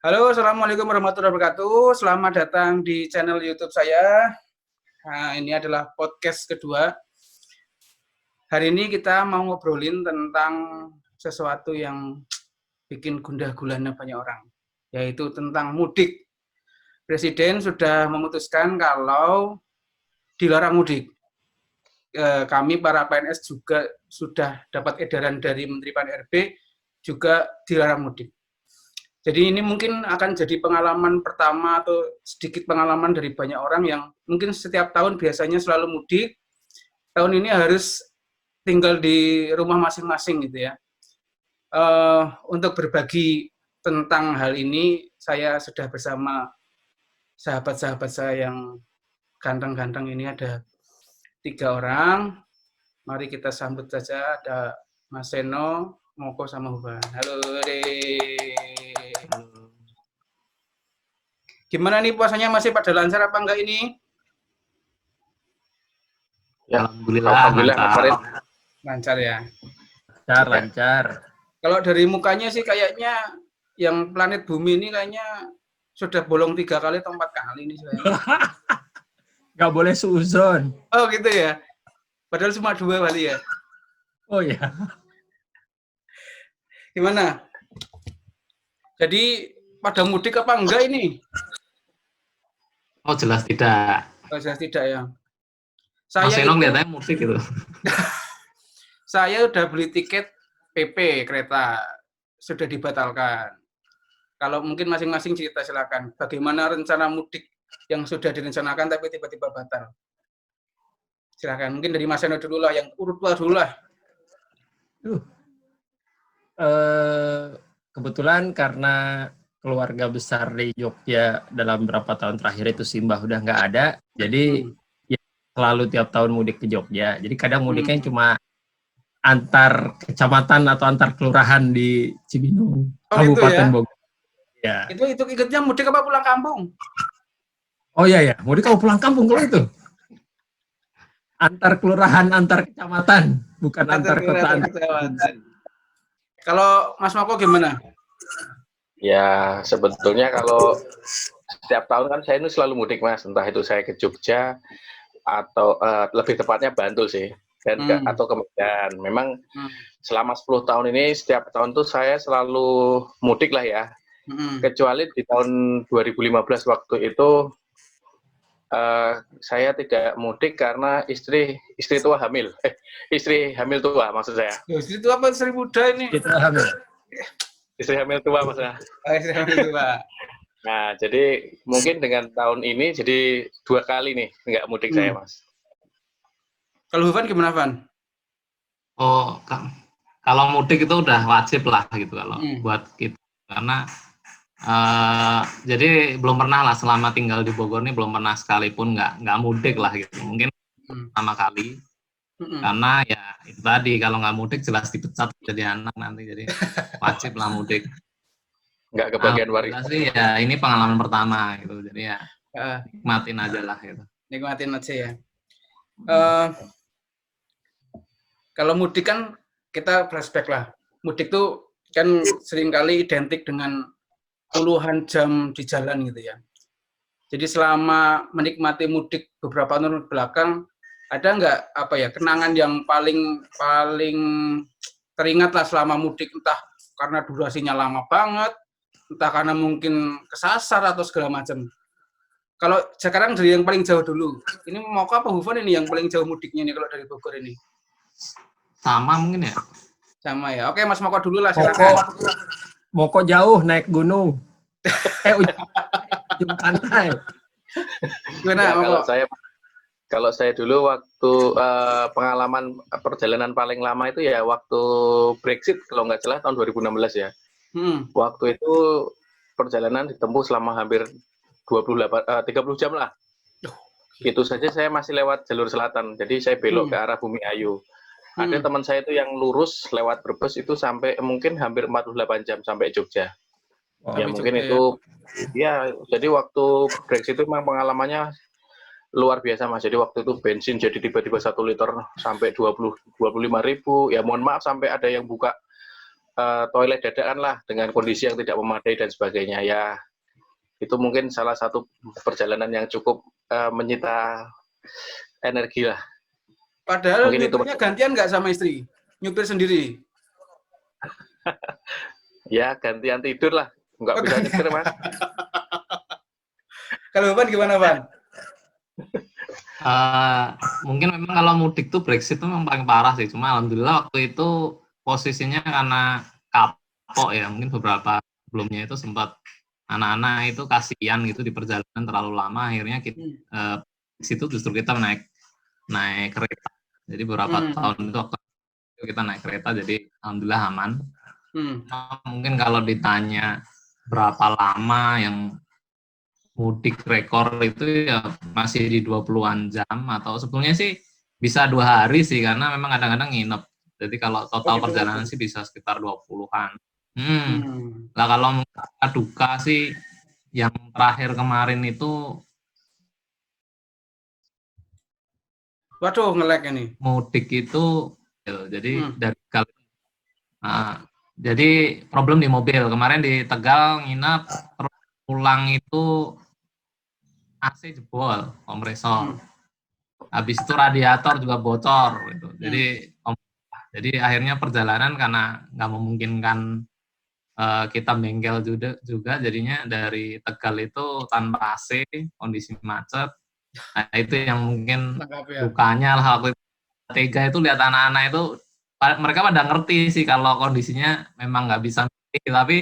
Halo, Assalamualaikum warahmatullahi wabarakatuh. Selamat datang di channel YouTube saya. Nah, ini adalah podcast kedua. Hari ini kita mau ngobrolin tentang sesuatu yang bikin gundah gulana banyak orang, yaitu tentang mudik. Presiden sudah memutuskan kalau dilarang mudik. Kami para PNS juga sudah dapat edaran dari Menteri Pan-RB juga dilarang mudik. Jadi ini mungkin akan jadi pengalaman pertama atau sedikit pengalaman dari banyak orang yang mungkin setiap tahun biasanya selalu mudik, tahun ini harus tinggal di rumah masing-masing gitu ya. Untuk berbagi tentang hal ini, saya sudah bersama sahabat-sahabat saya yang ganteng-ganteng ini ada 3 orang. Mari kita sambut saja, ada Mas Seno, Moko, sama Huban. Halo deh. Gimana nih puasanya, masih pada lancar apa enggak ini? Ya, Alhamdulillah lancar. Lancar ya. Lancar. Kalau dari mukanya sih kayaknya yang planet bumi ini kayaknya sudah bolong 3 kali atau 4 kali ini saya. Nggak boleh suuzon. Oh gitu ya. Padahal cuma 2 kali ya. Oh ya. Gimana? Jadi pada mudik apa enggak ini? Oh jelas tidak. Oh, jelas tidak ya. Mas Enong lihatnya mudik gitu. Saya udah beli tiket PP kereta, sudah dibatalkan. Kalau mungkin masing-masing cerita silakan. Bagaimana rencana mudik yang sudah direncanakan tapi tiba-tiba batal? Silakan. Mungkin dari Mas Eno dulu lah, yang urut dulu lah. Kebetulan karena keluarga besar di Jogja dalam beberapa tahun terakhir itu Simbah udah nggak ada, jadi ya, selalu tiap tahun mudik ke Jogja. Jadi kadang mudiknya cuma antar kecamatan atau antar kelurahan di Cibinong, Kabupaten Bogor. Ya. Itu ikutnya mudik apa pulang kampung? Oh iya ya, mudik kalau pulang kampung kalau itu. Antar kelurahan, antar kecamatan, bukan antar kota. Kalau Mas Moko gimana? Ya, sebetulnya kalau setiap tahun kan saya ini selalu mudik, Mas. Entah itu saya ke Jogja atau lebih tepatnya Bantul sih. Atau ke Medan. Memang selama 10 tahun ini setiap tahun tuh saya selalu mudik lah ya. Kecuali di tahun 2015 waktu itu saya tidak mudik karena istri tua hamil. Istri hamil tua maksud saya. Istri tua apa istri muda ini? Istri hamil tua maksudnya. Istri hamil tua. Nah, jadi mungkin dengan tahun ini jadi 2 kali nih nggak mudik saya, Mas. Kalau Huvan gimana, Van? Oh, kalau mudik itu udah wajib lah gitu kalau buat kita, karena jadi belum pernah lah selama tinggal di Bogor ini, belum pernah sekalipun nggak mudik lah gitu. Mungkin pertama kali, karena ya itu tadi, kalau nggak mudik jelas dipecat jadi anak nanti, jadi wajib lah mudik. Nggak kebagian warisan sih ya, ini pengalaman pertama gitu, jadi ya nikmatin aja lah gitu. Nikmatin aja ya. Kalau mudik kan kita flashback lah. Mudik tuh kan seringkali identik dengan puluhan jam di jalan gitu ya. Jadi selama menikmati mudik beberapa tahun belakang, ada nggak kenangan yang paling teringat lah selama mudik, entah karena durasinya lama banget, entah karena mungkin kesasar atau segala macam. Kalau sekarang dari yang paling jauh dulu, ini mau apa Hufan ini yang paling jauh mudiknya nih kalau dari Bogor ini? Sama mungkin ya. Sama ya. Oke, Mas Moko dulu lah silakan. Moko jauh naik gunung. Ujung pantai. Gimana, kalau saya dulu waktu pengalaman perjalanan paling lama itu ya waktu Brexit kalau nggak salah tahun 2016 ya. Waktu itu perjalanan ditempuh selama hampir 30 jam lah. Itu saja saya masih lewat jalur selatan. Jadi saya belok ke arah Bumi Ayu. Ada teman saya itu yang lurus lewat Brebes itu sampai mungkin hampir 48 jam sampai Jogja. Ya mungkin itu ya, jadi waktu Brexit itu memang pengalamannya luar biasa, Mas. Jadi waktu itu bensin jadi tiba-tiba 1 liter sampai 25.000. Ya mohon maaf sampai ada yang buka toilet dadakan lah dengan kondisi yang tidak memadai dan sebagainya ya. Itu mungkin salah satu perjalanan yang cukup menyita energi lah. Padahal nyupirnya gantian nggak sama istri? Nyupir sendiri? Ya, gantian tidur lah. Nggak bisa nyetir, Mas. Kalau Van gimana, Van? Mungkin memang kalau mudik tuh Brexit tuh memang paling parah sih. Cuma alhamdulillah waktu itu posisinya karena kapok ya. Mungkin beberapa sebelumnya itu sempat anak-anak itu kasihan gitu di perjalanan terlalu lama. Akhirnya kita situ justru kita naik kereta. Jadi beberapa tahun itu waktu kita naik kereta, jadi alhamdulillah aman. Mungkin kalau ditanya berapa lama yang mudik rekor itu ya masih di 20-an jam, atau sebetulnya sih bisa 2 hari sih, karena memang kadang-kadang nginep. Jadi kalau total perjalanan sih bisa sekitar 20-an. Nah kalau duka sih yang terakhir kemarin itu, waduh, nge-lag ini. Mudik itu, jadi dari jadi problem di mobil. Kemarin di Tegal nginep, terus pulang itu AC jebol, kompresor. Habis itu radiator juga bocor. Gitu. Jadi akhirnya perjalanan karena nggak memungkinkan kita bengkel juga, jadinya dari Tegal itu tanpa AC, kondisi macet. Nah itu yang mungkin dukanya lah. Waktu tega itu lihat anak-anak itu, mereka pada ngerti sih kalau kondisinya memang nggak bisa ngerti, tapi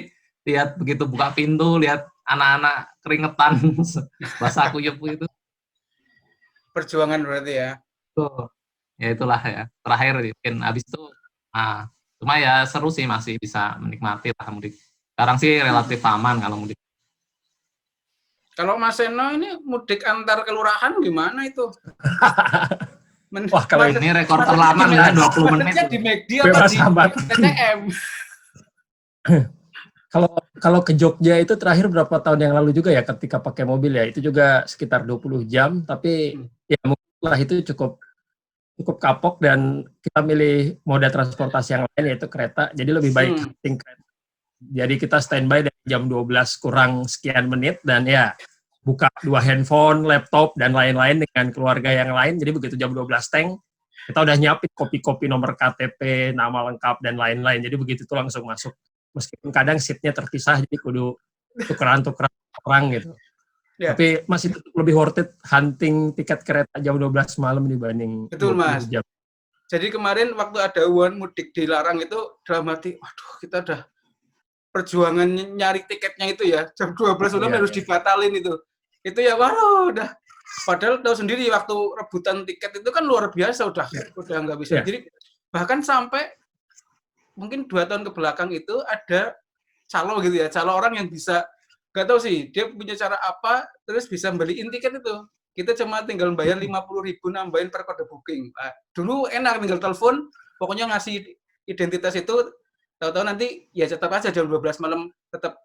lihat begitu buka pintu, lihat anak-anak keringetan basah kuyup itu. Perjuangan berarti ya. Tuh, ya itulah ya. Terakhir mungkin habis itu, cuma ya seru sih, masih bisa menikmati lah mudik. Sekarang sih relatif aman kalau mudik. Kalau Mas Seno ini mudik antar kelurahan gimana itu? Wah, kalau ini rekor terlama ya 20 menit. Di McD apa di TTM? Kalau ke Jogja itu terakhir berapa tahun yang lalu juga ya, ketika pakai mobil ya, itu juga sekitar 20 jam, tapi ya mungkin lah itu cukup kapok, dan kita milih moda transportasi yang lain yaitu kereta, jadi lebih baik kereta. Jadi kita standby dari jam 12 kurang sekian menit, dan ya buka 2 handphone, laptop, dan lain-lain dengan keluarga yang lain. Jadi begitu jam 12 kita udah nyiapin kopi-kopi nomor KTP, nama lengkap, dan lain-lain. Jadi begitu itu langsung masuk. Meskipun kadang seatnya terpisah, jadi kudu tukeran orang gitu. Yeah. Tapi masih lebih worth it hunting tiket kereta jam 12 malam dibanding betul, Mas. Jam. Jadi kemarin waktu ada one mudik dilarang itu, dalam hati, waduh kita udah perjuangan nyari tiketnya itu ya, jam 12 malam harus dibatalin itu. Itu ya, waduh, udah. Padahal tahu sendiri waktu rebutan tiket itu kan luar biasa, udah nggak bisa. Jadi bahkan sampai mungkin 2 tahun ke belakang itu ada calo gitu ya, calo orang yang bisa, nggak tahu sih, dia punya cara apa, terus bisa beliin tiket itu. Kita cuma tinggal bayar 50.000 nambahin per kode booking. Nah, dulu enak, tinggal telepon, pokoknya ngasih identitas itu, tahu-tahu nanti ya tetap aja jam 12 malam tetap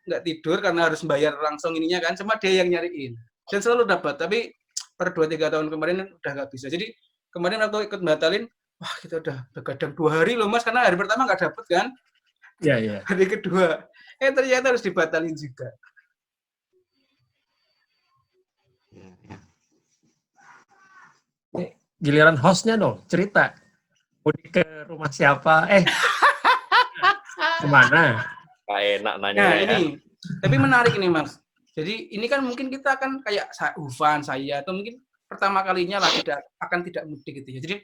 nggak tidur karena harus bayar langsung ininya kan, cuma dia yang nyariin. Dan selalu dapat, tapi per 2-3 tahun kemarin udah nggak bisa. Jadi kemarin waktu ikut batalin, wah kita udah begadang 2 hari loh Mas, karena hari pertama nggak dapet kan. Iya. Hari kedua, ternyata harus dibatalin juga. Giliran hostnya dong, cerita. Mudik ke rumah siapa? Kemana? Gak enak nanya. Nah ini, tapi menarik ini Mas. Jadi ini kan mungkin kita akan kayak Ufan, saya, atau mungkin pertama kalinya lah tidak mudik gitu ya. Jadi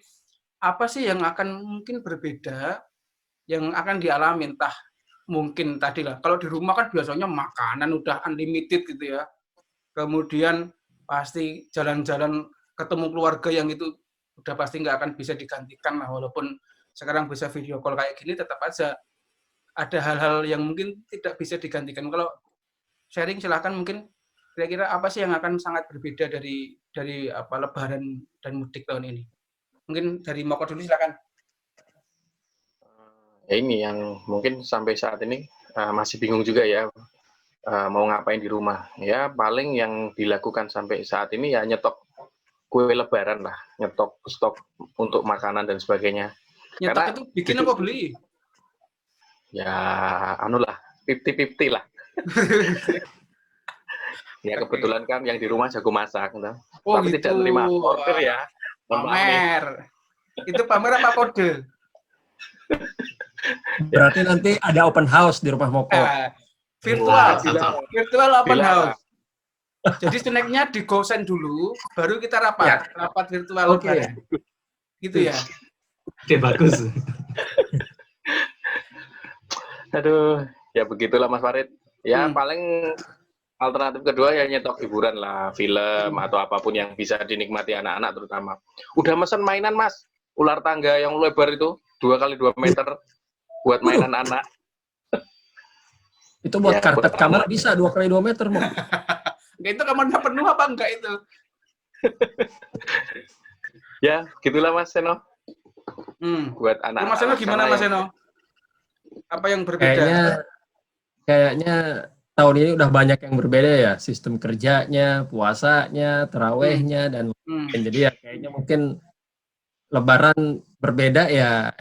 apa sih yang akan mungkin berbeda, yang akan dialami, entah mungkin tadi lah, kalau di rumah kan biasanya makanan udah unlimited gitu ya. Kemudian pasti jalan-jalan ketemu keluarga yang itu udah pasti nggak akan bisa digantikan lah, walaupun sekarang bisa video call kayak gini, tetap aja ada hal-hal yang mungkin tidak bisa digantikan. Kalau sharing silahkan, mungkin kira-kira apa sih yang akan sangat berbeda dari Lebaran dan mudik tahun ini? Mungkin dari Moko dulu silakan. Ya ini yang mungkin sampai saat ini masih bingung juga ya, mau ngapain di rumah. Ya paling yang dilakukan sampai saat ini ya nyetok kue Lebaran lah, nyetok stok untuk makanan dan sebagainya. Nyetok itu bikin apa beli? Ya, anu lah, 50-50 lah. Ya kebetulan kan yang di rumah jago masak, entah. Oh Tapi gitu. tidak terima order ya. Pamer. Itu pamer apa kode? Berarti nanti ada open house di rumah Moko. Virtual, Wah, virtual open Bila. house. Jadi snacknya di gosen dulu, baru kita rapat, rapat virtual lebaran. Gitu ya. Oke, bagus. Aduh, ya begitulah Mas Farid. Ya paling alternatif kedua ya nyetok hiburan lah, film atau apapun yang bisa dinikmati anak-anak terutama. Udah mesen mainan Mas, ular tangga yang lebar itu 2x2 meter buat mainan anak. Itu buat Ya, karpet buat kamar bisa 2x2 meter, Mo. Itu kamarnya penuh apa enggak itu? Ya, gitulah Mas Seno. Buat anak-anak. Mas Seno gimana Mas Seno? Apa yang berbeda? Kayaknya tahun ini udah banyak yang berbeda ya, sistem kerjanya, puasanya, tarawehnya, dan jadi ya kayaknya mungkin Lebaran berbeda ya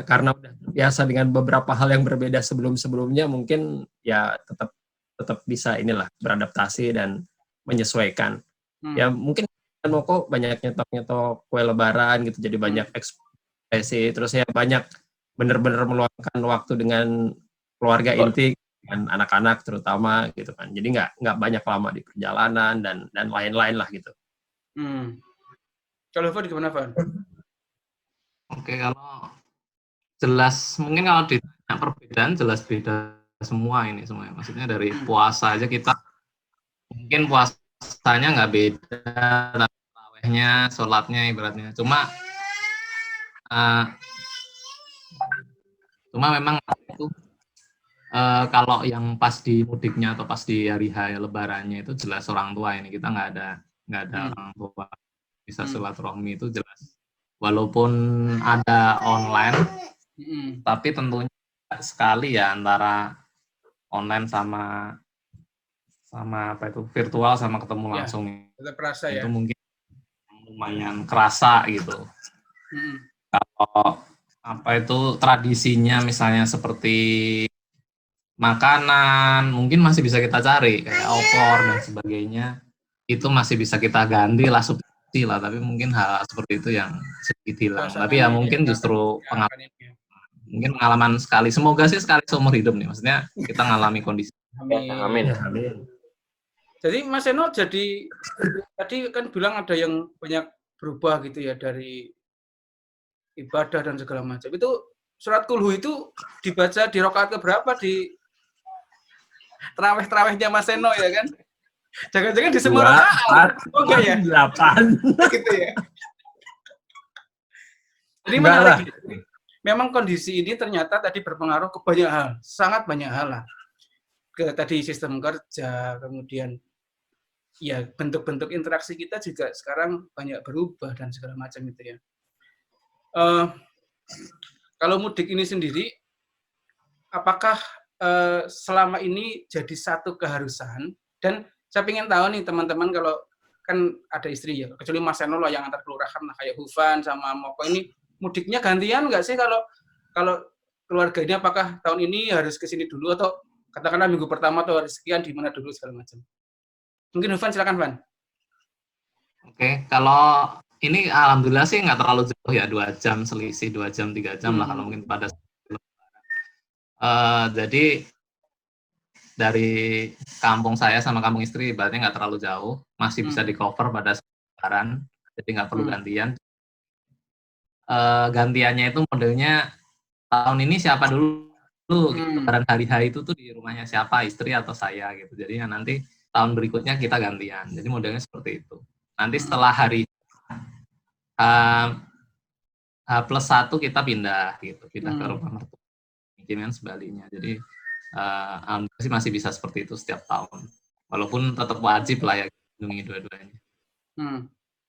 karena udah biasa dengan beberapa hal yang berbeda sebelum-sebelumnya, mungkin ya tetap bisa inilah beradaptasi dan menyesuaikan. Ya mungkin kan kok banyak nyetok kue Lebaran gitu, jadi banyak ekspresi, terus ya banyak benar-benar meluangkan waktu dengan keluarga inti dan anak-anak terutama gitu kan. Jadi nggak banyak lama di perjalanan dan lain-lain lah gitu. Kalau Van gimana Van? Oke, kalau jelas mungkin kalau ditanya perbedaan jelas beda semua ini semuanya. Maksudnya dari puasa aja kita mungkin puasanya nggak beda, tarawehnya, sholatnya ibaratnya. Cuma memang itu kalau yang pas di mudiknya atau pas di hari Lebarannya itu jelas orang tua ini, kita nggak ada orang tua bisa silaturahmi itu jelas. Walaupun ada online, tapi tentunya sekali ya antara online sama apa itu virtual sama ketemu langsung. Tetap kerasa itu ya. Mungkin lumayan kerasa gitu. Kalau apa itu tradisinya misalnya seperti makanan mungkin masih bisa kita cari kayak opor dan sebagainya, itu masih bisa kita ganti lah, substitusi lah, tapi mungkin hal seperti itu yang sedikit hilang. Tapi ya mungkin justru pengalaman sekali, semoga sih sekali seumur hidup nih, maksudnya kita ngalami kondisi. Amin. Jadi Mas Seno jadi tadi kan bilang ada yang banyak berubah gitu ya dari ibadah dan segala macam. Itu surat kulhu itu dibaca di rakaat keberapa di terawih-terawihnya Mas Seno ya kan? Jangan-jangan di semua rakaat. Oh enggak ya? 8. Gitu ya. Jadi menarik. Memang kondisi ini ternyata tadi berpengaruh ke banyak hal, sangat banyak hal lah. Ke tadi sistem kerja, kemudian ya bentuk-bentuk interaksi kita juga sekarang banyak berubah dan segala macam itu ya. Kalau mudik ini sendiri, apakah selama ini jadi satu keharusan? Dan saya ingin tahu nih teman-teman, kalau kan ada istri ya, kecuali Mas Seno yang antar kelurahan lah, kayak Hufan sama Moko ini, mudiknya gantian nggak sih kalau keluarga ini, apakah tahun ini harus ke sini dulu atau katakanlah minggu pertama atau hari sekian di mana dulu segala macam? Mungkin Hufan silakan Van. Oke, kalau ini alhamdulillah sih nggak terlalu jauh ya, 2 jam selisih, 2 jam 3 jam lah kalau mungkin pada jadi dari kampung saya sama kampung istri berarti nggak terlalu jauh, masih bisa di cover pada Lebaran, jadi nggak perlu gantian. Gantiannya itu modelnya tahun ini siapa dulu Lebaran hari itu tuh di rumahnya siapa, istri atau saya gitu. Jadi nanti tahun berikutnya kita gantian. Jadi modelnya seperti itu. Nanti setelah hari H+1 kita pindah gitu, pindah ke rumah mertua. Mungkin kan sebaliknya. Jadi alhamdulillah sih masih bisa seperti itu setiap tahun. Walaupun tetap wajib lah ya lindungi dua-duanya.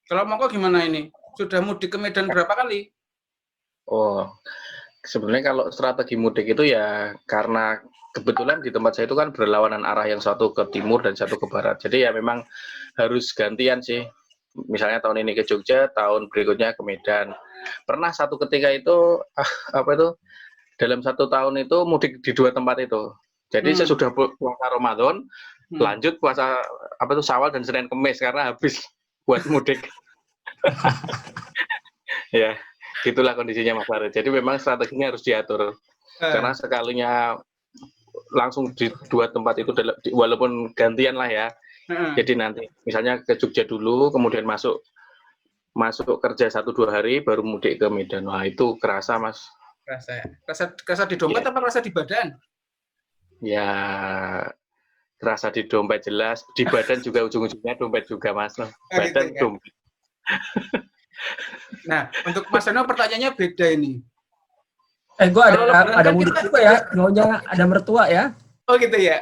Kalau Moko gimana ini? Sudah mudik ke Medan berapa kali? Oh, sebenarnya kalau strategi mudik itu ya karena kebetulan di tempat saya itu kan berlawanan arah, yang satu ke timur dan satu ke barat. Jadi ya memang harus gantian sih. Misalnya tahun ini ke Jogja, tahun berikutnya ke Medan. Pernah satu ketika itu dalam 1 tahun itu mudik di 2 tempat itu. Jadi saya sudah puasa Ramadan, lanjut puasa Syawal dan Senin Kemis karena habis buat mudik. Ya, gitulah kondisinya Mas Farid. Jadi memang strateginya harus diatur. Karena sekalinya langsung di 2 tempat itu walaupun gantian lah ya. Jadi nanti misalnya ke Jogja dulu, kemudian masuk kerja 1-2 hari, baru mudik ke Medan. Wah itu kerasa Mas. Kerasa di dompet apa kerasa di badan? Ya kerasa di dompet jelas, di badan juga ujung-ujungnya dompet juga Mas. Badan gitu, dompet. Nah untuk Mas Eno pertanyaannya beda ini. Gue ada mudik juga ya, nyonya ada mertua ya. Oh gitu ya.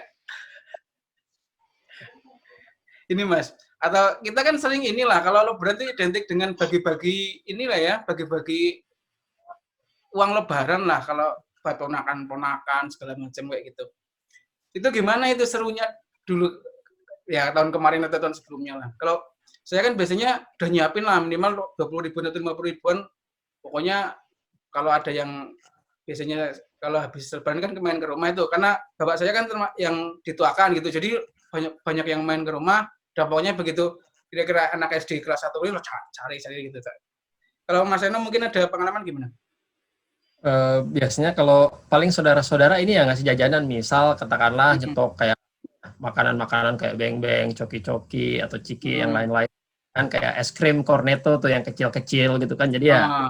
Ini Mas, atau kita kan sering inilah, kalau lebaran itu identik dengan bagi-bagi inilah ya, bagi-bagi uang lebaran lah, kalau buat ponakan-ponakan segala macam kayak gitu. Itu gimana itu serunya dulu, ya tahun kemarin atau tahun sebelumnya lah. Kalau saya kan biasanya udah nyiapin lah minimal 20.000 atau 50.000-an, pokoknya kalau ada yang biasanya kalau habis lebaran kan main ke rumah itu, karena bapak saya kan yang dituakan gitu, jadi banyak yang main ke rumah. Dan pokoknya begitu kira-kira anak SD kelas 1 ini cari gitu. Kalau Mas Eno mungkin ada pengalaman gimana? Biasanya kalau paling saudara-saudara ini yang ngasih jajanan, misal katakanlah nyetok kayak makanan-makanan kayak beng-beng, coki-coki atau ciki yang lain-lain kan, kayak es krim cornetto tuh yang kecil-kecil gitu kan. Jadi ya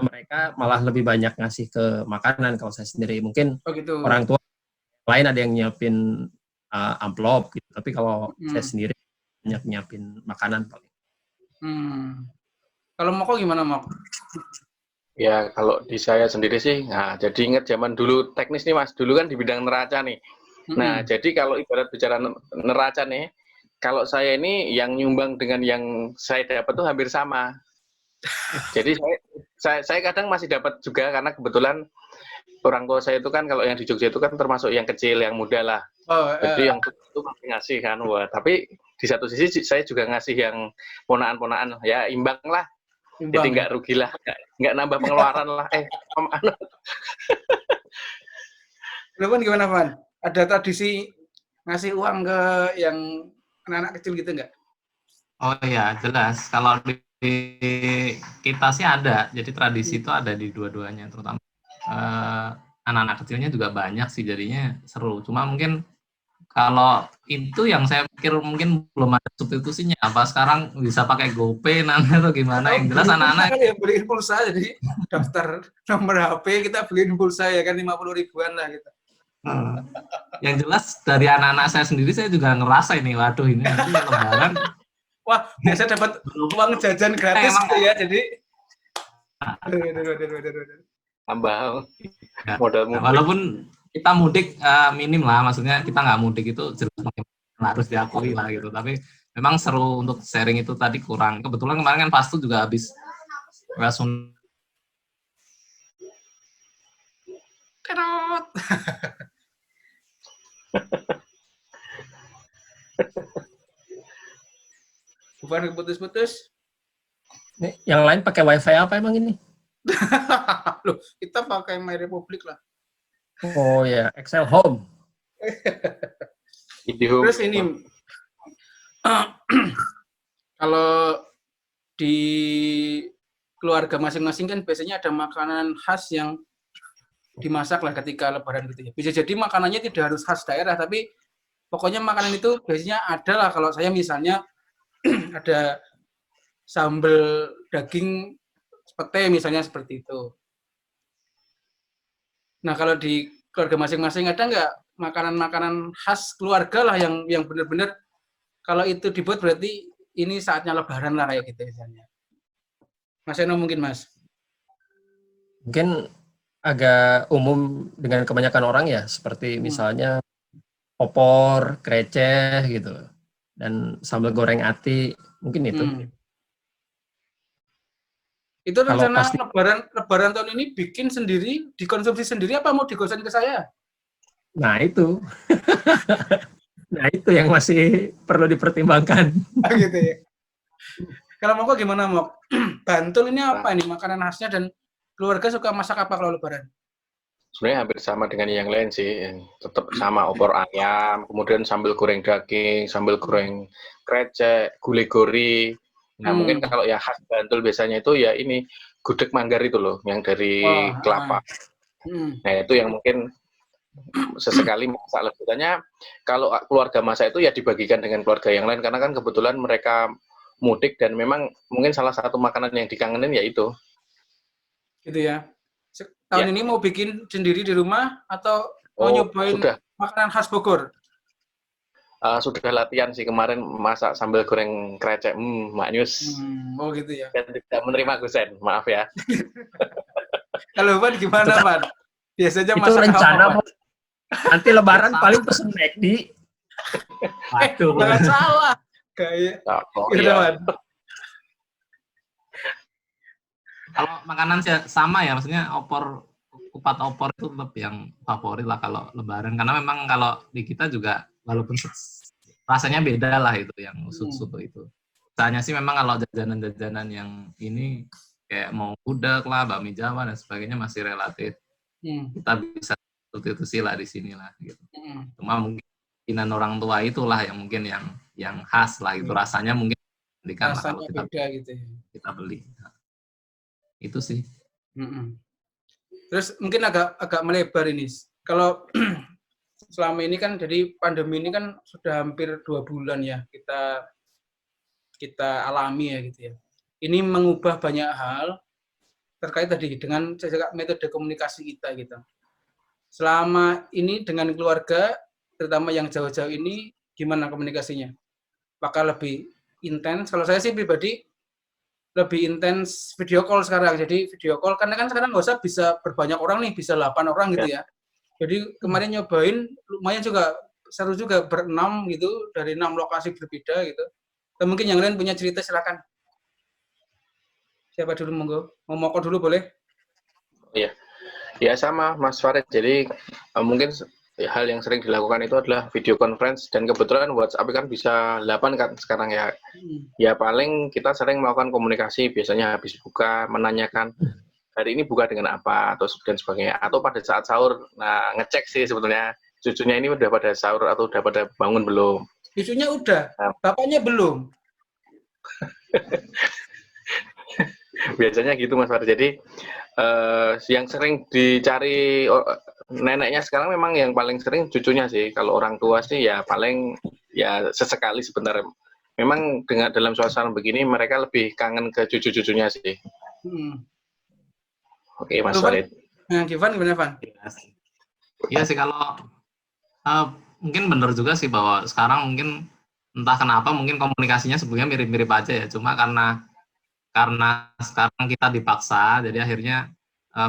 mereka malah lebih banyak ngasih ke makanan. Kalau saya sendiri mungkin orang tua lain ada yang nyiapin amplop gitu, tapi kalau saya sendiri banyak nyiapin makanan paling. Kalau Moko gimana Mok? Ya kalau di saya sendiri sih, nah jadi ingat zaman dulu teknis nih Mas, dulu kan di bidang neraca nih. Nah jadi kalau ibarat bicara neraca nih, kalau saya ini yang nyumbang dengan yang saya dapat tuh hampir sama. Jadi saya kadang masih dapat juga karena kebetulan orang tua saya itu kan kalau yang di Jogja itu kan termasuk yang kecil, yang muda lah. Jadi yang itu masih ngasih kan, wah. Tapi di satu sisi saya juga ngasih yang ponaan-ponaan, ya imbang lah. Jadi nggak rugi lah, nggak nambah pengeluaran lah. Lu Pan gimana Pan? Ada tradisi ngasih uang ke yang anak-anak kecil gitu nggak? Oh ya jelas. Kalau di kita sih ada. Jadi tradisi itu ada di dua-duanya, terutama anak-anak kecilnya juga banyak sih, jadinya seru. Cuma mungkin kalau itu yang saya pikir mungkin belum ada substitusinya. Apa sekarang bisa pakai GoPay nanti atau gimana? Yang jelas anak-anak kan ya beliin pulsa, jadi daftar nomor HP kita beliin pulsa ya kan 50.000-an lah gitu. Yang jelas dari anak-anak saya sendiri saya juga ngerasa ini, waduh ini nanti lebaran. Wah biasa dapat uang jajan gratis gitu ya, jadi tambah modal mudik. Walaupun kita mudik minim lah, maksudnya kita nggak mudik itu jelas harus diakui lah gitu. Tapi memang seru untuk sharing itu tadi kurang. Kebetulan kemarin kan Pastu juga habis langsung. Bukan putus-putus. Nih, yang lain pakai WiFi apa emang ini? Loh, kita pakai My Republic lah. Oh ya, Excel Home. Terus ini kalau di keluarga masing-masing kan biasanya ada makanan khas yang dimasak lah ketika lebaran gitu ya. Bisa jadi makanannya tidak harus khas daerah, tapi pokoknya makanan itu biasanya ada lah. Kalau saya misalnya ada sambal daging pete misalnya seperti itu. Nah kalau di keluarga masing-masing ada nggak makanan-makanan khas keluarga lah yang benar-benar kalau itu dibuat berarti ini saatnya lebaran lah kayak gitu misalnya. Mas Eno mungkin Mas? Mungkin agak umum dengan kebanyakan orang ya, seperti misalnya opor, kreceh gitu, dan sambal goreng ati, mungkin itu. Itu rencana lebaran tahun ini bikin sendiri, dikonsumsi sendiri apa mau digosen ke saya? Nah itu. Nah itu yang masih perlu dipertimbangkan. Gitu ya. Kalau Moko gimana Mok? Bantul ini apa ini makanan khasnya dan keluarga suka masak apa kalau lebaran? Sebenarnya hampir sama dengan yang lain sih, tetap sama opor ayam, kemudian sambal goreng daging, sambal goreng krecek, gulai gori. Nah, mungkin kalau ya khas Bantul biasanya itu ya ini gudeg manggar itu loh, yang dari kelapa. Nah, itu yang mungkin sesekali masak. Lebihnya kalau keluarga masak itu ya dibagikan dengan keluarga yang lain, karena kan kebetulan mereka mudik dan memang mungkin salah satu makanan yang dikangenin ya itu. Gitu ya. Tahun ini mau bikin sendiri di rumah atau mau nyobain makanan khas Bogor? Sudah latihan sih kemarin masak sambal goreng krecek, Mak Nyus. Oh gitu ya. Dan tidak menerima Gusen, maaf ya. Kalau Van gimana Van? Biasanya itu masak rencana apa? Nanti Lebaran paling pesen McD. Jangan salah. Kayak gitu Van. Kalau makanan sama ya, maksudnya kupat opor itu tetap yang favorit lah kalau Lebaran, karena memang kalau di kita juga walaupun rasanya beda lah itu yang soto itu. Misalnya sih memang kalau jajanan-jajanan yang ini kayak mau gudeg lah, bakmi Jawa dan sebagainya masih relatif kita bisa substitusi lah di sini lah gitu. Cuma mungkin orang tua itulah yang mungkin yang khas lah itu, rasanya mungkin rasanya kalau kita beda gitu ya. Kita beli. Itu sih. Terus mungkin agak melebar ini. Kalau selama ini kan jadi pandemi ini kan sudah hampir 2 bulan ya kita alami ya gitu ya. Ini mengubah banyak hal terkait tadi dengan metode komunikasi kita gitu. Selama ini dengan keluarga, terutama yang jauh-jauh ini, gimana komunikasinya? Apakah lebih intens? Kalau saya sih pribadi lebih intens video call sekarang. Jadi video call, karena kan sekarang nggak usah bisa berbanyak orang nih, bisa 8 orang gitu ya. Jadi kemarin nyobain, lumayan juga, seru juga, berenam gitu, dari 6 lokasi berbeda gitu. Dan mungkin yang lain punya cerita, silakan. Siapa dulu, monggo? Mau Moko dulu boleh? Iya. Ya sama Mas Farid. Jadi mungkin hal yang sering dilakukan itu adalah video conference, dan kebetulan WhatsApp kan bisa 8 kan sekarang ya. Ya paling kita sering melakukan komunikasi, biasanya habis buka menanyakan hari ini buka dengan apa atau dan sebagainya, atau pada saat sahur. Nah, ngecek sih sebetulnya cucunya ini udah pada sahur atau udah pada bangun belum. Cucunya udah, bapaknya belum. Biasanya gitu Mas Farid. Jadi yang sering dicari neneknya sekarang memang yang paling sering cucunya sih. Kalau orang tua sih ya paling ya sesekali sebentar. Memang dalam suasana begini mereka lebih kangen ke cucu-cucunya sih. Oke Mas Farid. Nah, Givan gimana Van? Iya sih, kalau mungkin benar juga sih bahwa sekarang mungkin entah kenapa mungkin komunikasinya sebelumnya mirip-mirip aja ya. Cuma karena sekarang kita dipaksa, jadi akhirnya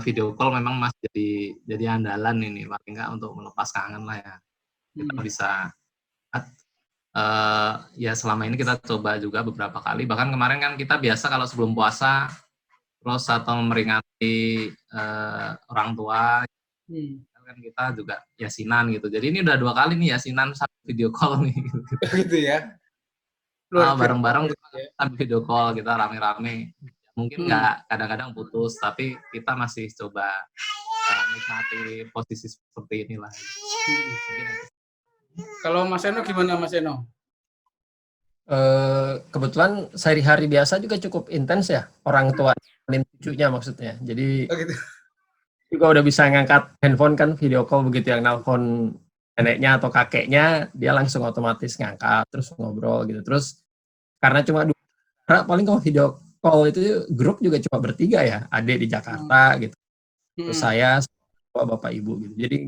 video call memang masih jadi andalan ini, paling nggak untuk melepas kangen lah ya. Kita bisa ya selama ini kita coba juga beberapa kali, bahkan kemarin kan kita biasa kalau sebelum puasa terus atau memperingati orang tua kan kita juga yasinan gitu. Jadi ini udah 2 kali nih yasinan sambil video call nih gitu ya. Bareng-bareng kita video call, kita rame-rame. Mungkin nggak kadang-kadang putus, tapi kita masih coba nikmati posisi seperti inilah. Kalau Mas Eno gimana Mas Eno? Kebetulan sehari-hari biasa juga cukup intens ya, orang tua cucunya maksudnya. Jadi juga udah bisa ngangkat handphone kan, video call begitu, yang nelpon neneknya atau kakeknya dia langsung otomatis ngangkat terus ngobrol gitu. Terus karena cuma paling kalau video call itu grup juga cuma bertiga ya, adik di Jakarta gitu, terus saya bapak ibu gitu. Jadi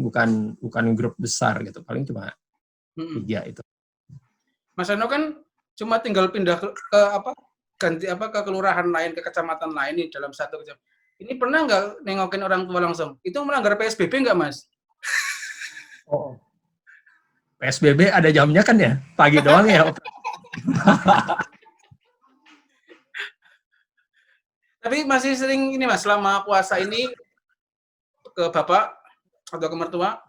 bukan grup besar gitu, paling cuma 3 itu. Mas Eno kan cuma tinggal pindah ke ke kelurahan lain, ke kecamatan lain nih dalam satu kecamatan. Ini pernah nggak nengokin orang tua langsung? Itu melanggar PSBB nggak, Mas? Oh. PSBB ada jamnya kan ya? Pagi doang ya? Tapi masih sering ini Mas, selama puasa ini ke bapak atau ke mertua?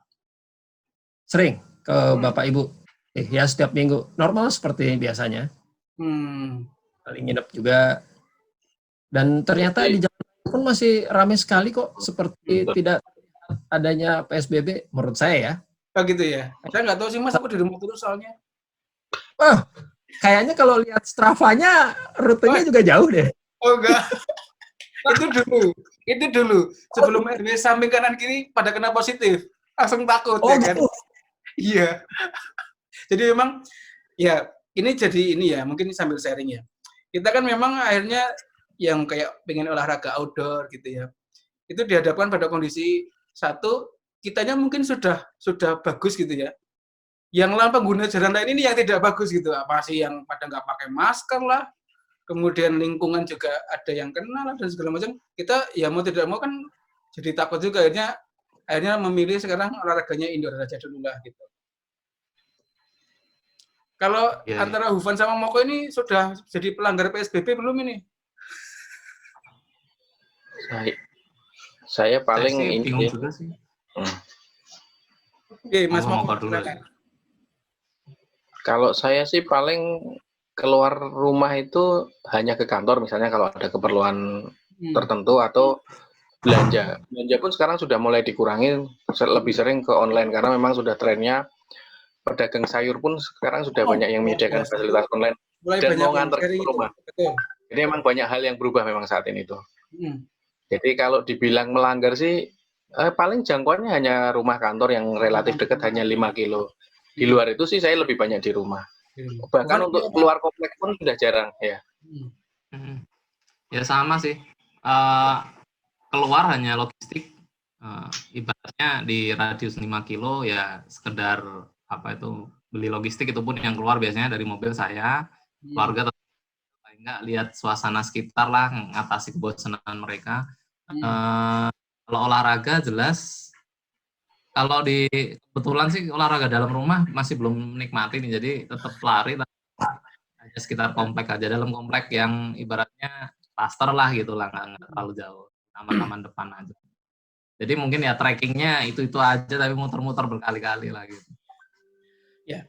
Sering ke bapak ibu. Ya setiap minggu. Normal seperti biasanya. Paling nginep juga. Dan ternyata di jalan pun masih ramai sekali kok. Seperti tidak adanya PSBB menurut saya ya. Oh gitu ya. Saya nggak tahu sih Mas, aku di rumah terus soalnya. Oh, kayaknya kalau lihat Strava-nya rutenya juga jauh deh. Oh enggak. Itu dulu. Sebelum RW samping kanan kiri pada kena positif. Langsung takut ya kan. Gitu. Iya. Jadi memang ya ini ya, mungkin sambil sharing ya. Kita kan memang akhirnya yang kayak pengen olahraga outdoor gitu ya. Itu dihadapkan pada kondisi satu, kitanya mungkin sudah bagus gitu ya. Yang lain pengguna jalan lain ini yang tidak bagus gitu. Apa sih yang pada nggak pakai masker lah, kemudian lingkungan juga ada yang kena lah dan segala macam. Kita ya mau tidak mau kan jadi takut juga, akhirnya memilih sekarang olahraganya indoor saja dulu lah gitu. Kalau antara Hufan sama Moko ini sudah jadi pelanggar PSBB belum ini? Saya paling saya ini bingung juga sih. Oke, Mas Moko dulu. Kalau saya sih paling keluar rumah itu hanya ke kantor, misalnya kalau ada keperluan tertentu atau belanja. Belanja pun sekarang sudah mulai dikurangi, lebih sering ke online karena memang sudah trennya pedagang sayur pun sekarang sudah banyak yang menyediakan fasilitas online dan mau nganter ke rumah. Jadi memang banyak hal yang berubah memang saat ini tuh. Jadi kalau dibilang melanggar sih paling jangkauannya hanya rumah kantor yang relatif dekat, hanya 5 kilo. Di luar itu sih saya lebih banyak di rumah. Bahkan untuk keluar kompleks pun sudah jarang ya. Ya sama sih. Keluar hanya logistik. Ibaratnya di radius 5 kilo ya sekedar beli logistik, itu pun yang keluar biasanya dari mobil saya. Keluarga enggak lihat suasana sekitar lah, ngatasi kebosanan mereka. Kalau olahraga jelas, kalau kebetulan sih olahraga dalam rumah masih belum menikmati nih, jadi tetap lari hanya sekitar komplek aja, dalam komplek yang ibaratnya klaster lah gitu lah, nggak terlalu jauh, taman-taman depan aja. Jadi mungkin ya trekkingnya itu aja, tapi muter-muter berkali-kali lah gitu. Ya.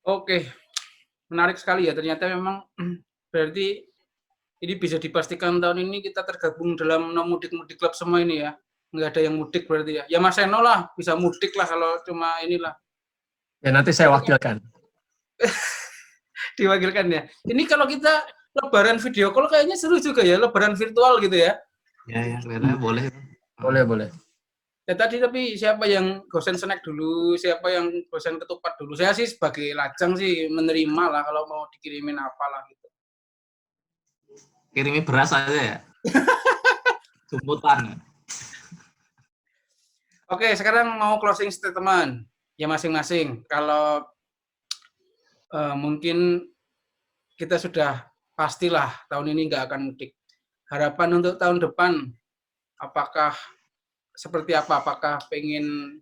Oke. Menarik sekali ya, ternyata memang berarti ini bisa dipastikan tahun ini kita tergabung dalam No Mudik Club semua ini ya. Nggak ada yang mudik berarti ya. Ya Mas Eno lah, bisa mudik lah kalau cuma inilah. Ya nanti saya wakilkan. Diwakilkan ya. Ini kalau kita lebaran video call kayaknya seru juga ya, lebaran virtual gitu ya. Ya, kelihatannya boleh. Boleh. Ya tadi tapi siapa yang gosen snack dulu, siapa yang gosen ketupat dulu. Saya sih sebagai lajang sih menerima lah kalau mau dikirimin apalah gitu. Kirimi beras aja ya. Jemputan. Oke, sekarang mau closing statement ya masing-masing. Kalau mungkin kita sudah pastilah tahun ini nggak akan mudik. Harapan untuk tahun depan, apakah seperti apa? Apakah pengen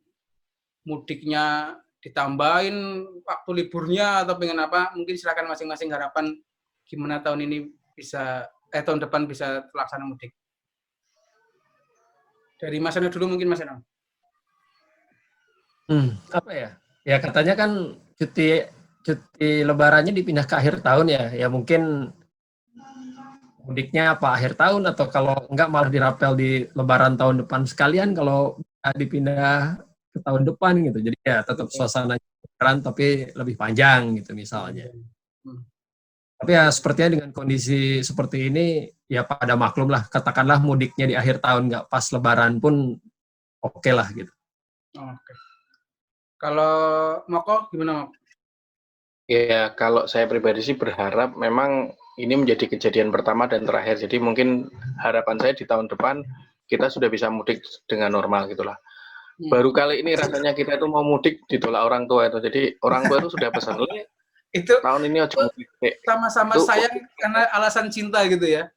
mudiknya ditambahin waktu liburnya atau pengen apa? Mungkin silakan masing-masing harapan gimana tahun ini bisa tahun depan bisa terlaksana mudik. Dari Mas Eno dulu mungkin Mas Eno. Apa ya? Ya katanya kan cuti lebarannya dipindah ke akhir tahun ya. Ya mungkin mudiknya apa akhir tahun, atau kalau enggak malah dirapel di lebaran tahun depan sekalian kalau dipindah ke tahun depan gitu. Jadi ya tetap suasana lebaran tapi lebih panjang gitu misalnya. Tapi ya sepertinya dengan kondisi seperti ini ya pada maklum lah, katakanlah mudiknya di akhir tahun nggak pas lebaran pun oke lah gitu. Oke. Kalau Moko gimana Moko? Ya kalau saya pribadi sih berharap memang ini menjadi kejadian pertama dan terakhir. Jadi mungkin harapan saya di tahun depan kita sudah bisa mudik dengan normal gitulah. Baru kali ini rasanya kita itu mau mudik ditolak orang tua itu. Jadi orang tua itu sudah pesan itu tahun ini aja mudik. Sama-sama sayang karena alasan cinta gitu ya.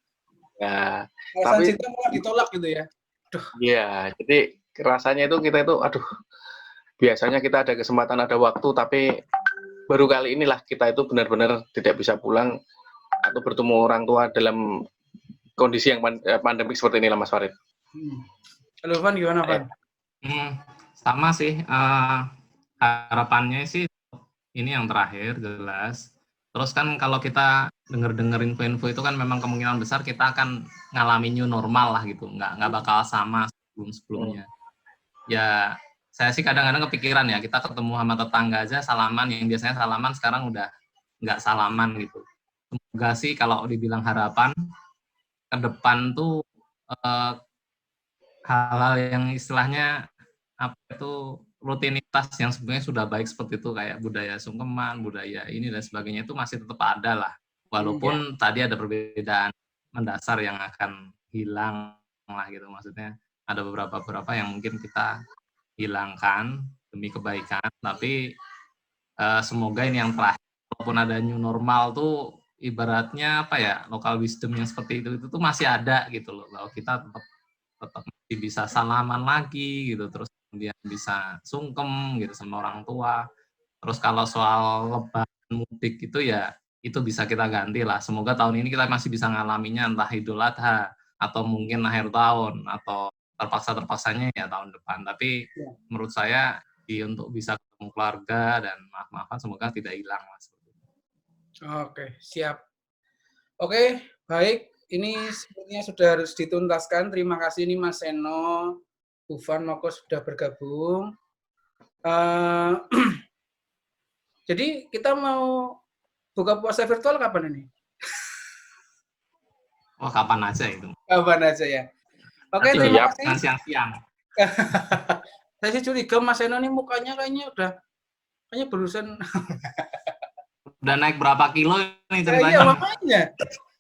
Ya. Alasan cinta malah ditolak gitu ya. Iya, jadi rasanya itu kita itu biasanya kita ada kesempatan, ada waktu, tapi baru kali inilah kita itu benar-benar tidak bisa pulang atau bertemu orang tua dalam kondisi yang pandemik seperti inilah Mas Farid. Halo Van, gimana Van? Sama sih, harapannya sih ini yang terakhir jelas. Terus kan kalau kita dengar info-info itu kan memang kemungkinan besar kita akan ngalami new normal lah gitu, nggak bakal sama sebelum-sebelumnya. Ya, saya sih kadang-kadang kepikiran ya, kita ketemu sama tetangga aja salaman, yang biasanya salaman sekarang udah nggak salaman gitu. Semoga sih kalau dibilang harapan, ke depan tuh hal-hal yang istilahnya apa itu rutinitas yang sebenarnya sudah baik seperti itu kayak budaya sungkeman, budaya ini dan sebagainya itu masih tetap ada lah. Walaupun tadi ada perbedaan mendasar yang akan hilang lah gitu, maksudnya ada beberapa yang mungkin kita hilangkan demi kebaikan, tapi semoga ini yang terakhir. Walaupun ada new normal tuh ibaratnya apa ya, local wisdom yang seperti itu tuh masih ada gitu loh, kalau kita tetap masih bisa salaman lagi gitu, terus kemudian bisa sungkem gitu sama orang tua. Terus kalau soal lebaran mudik itu ya itu bisa kita ganti lah. Semoga tahun ini kita masih bisa ngalaminya entah Idul Adha atau mungkin akhir tahun atau terpaksa-terpaksanya ya tahun depan. Tapi menurut saya untuk bisa ketemu keluarga dan maaf-maafan semoga tidak hilang Mas. Oke, siap. Oke, baik. Ini sepertinya sudah harus dituntaskan. Terima kasih nih Mas Seno, Dufan, Moko sudah bergabung. Jadi kita mau buka puasa virtual kapan ini? Oh, kapan aja itu. Kapan aja ya. Oke, terima kasih. Siang-siang. Saya sih curiga Mas Seno nih mukanya kayaknya berurusan. Udah naik berapa kilo ini ceritanya? Iya, makanya.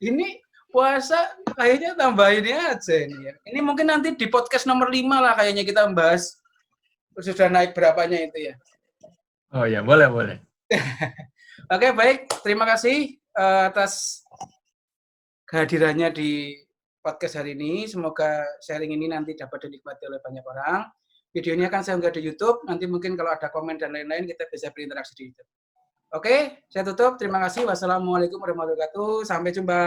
Ini puasa kayaknya tambah ini aja ini ya. Ini mungkin nanti di podcast nomor 5 lah kayaknya kita membahas sudah naik berapanya itu ya. Oh ya, boleh. Oke, baik. Terima kasih atas kehadirannya di podcast hari ini. Semoga sharing ini nanti dapat dinikmati oleh banyak orang. Videonya akan saya unggah di YouTube. Nanti mungkin kalau ada komen dan lain-lain kita bisa berinteraksi di YouTube. Oke, saya tutup. Terima kasih. Wassalamualaikum warahmatullahi wabarakatuh. Sampai jumpa.